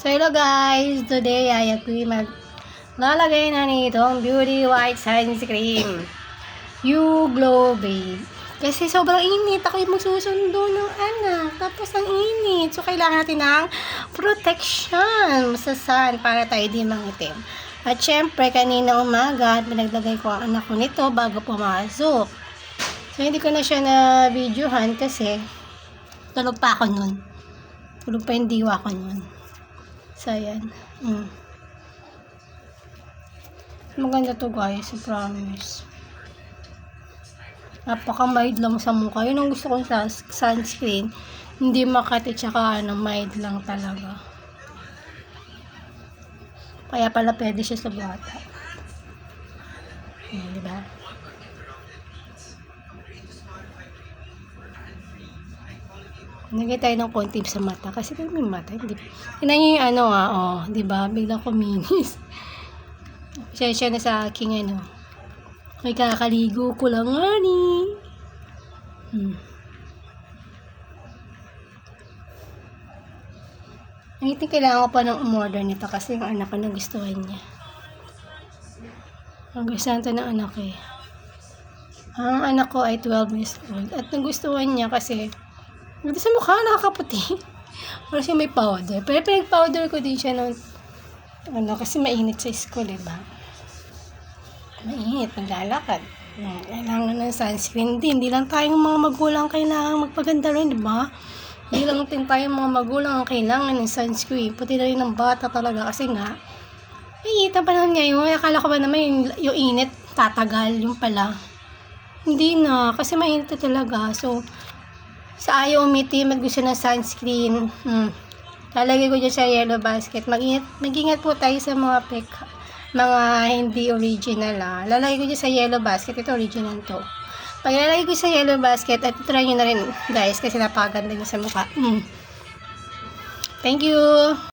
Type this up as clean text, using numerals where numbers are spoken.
So hello guys, today ay ako'y maglalagay na nitong Beauty White Sunscreen You Glow Babe. Kasi sobrang init, ako'y magsusundo ng anak, tapos ang init. So kailangan natin ng protection sa sun para tayo di mangitim. At syempre kanina umaga pinaglagay ko ang anak ko nito bago pumasok. So hindi ko na siya na videohan kasi tulog pa ako nun. Tulog pa yung diwa ko nun. So, ayan. Maganda to guys, I promise. Napaka-mild lang sa mukha. Yun ang gusto kong sunscreen. Hindi makati, tsaka mild lang talaga. Kaya pala pwede siya sa bata. Diba? Nagay tayo ng konti sa mata kasi may mata, hindi. Tingnan niyo yung diba? Biglang kuminis. Siya na sa aking may kakaligo ko lang I think kailangan ko pa ng umorder nito kasi yung anak ko nagustuhan niya. Ang gusto ng anak eh. Ang anak ko ay 12 years old at nagustuhan niya kasi dito sa mukha, nakakaputi. Pero siya may powder. Pero pinag-powder ko din siya ng kasi mainit sa school, diba? Mainit, naglalakad. Kailangan ng sunscreen din. Hindi lang tayong mga magulang kailangan magpaganda rin, diba? Hindi lang din tayong mga magulang ang kailangan ng sunscreen. Pati na rin ng bata talaga kasi nga, mainit ang panahon ngayon. Akala ko ba naman yung init, tatagal, yung pala. Hindi na, kasi mainit na talaga. So, sa ayaw umitim at gusto ng sunscreen, lalagay ko dyan sa yellow basket. Mag-ingat po tayo sa mga hindi original lalagay ko dyan sa yellow basket. Ito original to. Pag lalagay ko sa yellow basket, at try nyo na rin guys kasi napakaganda niya sa mukha. Thank you!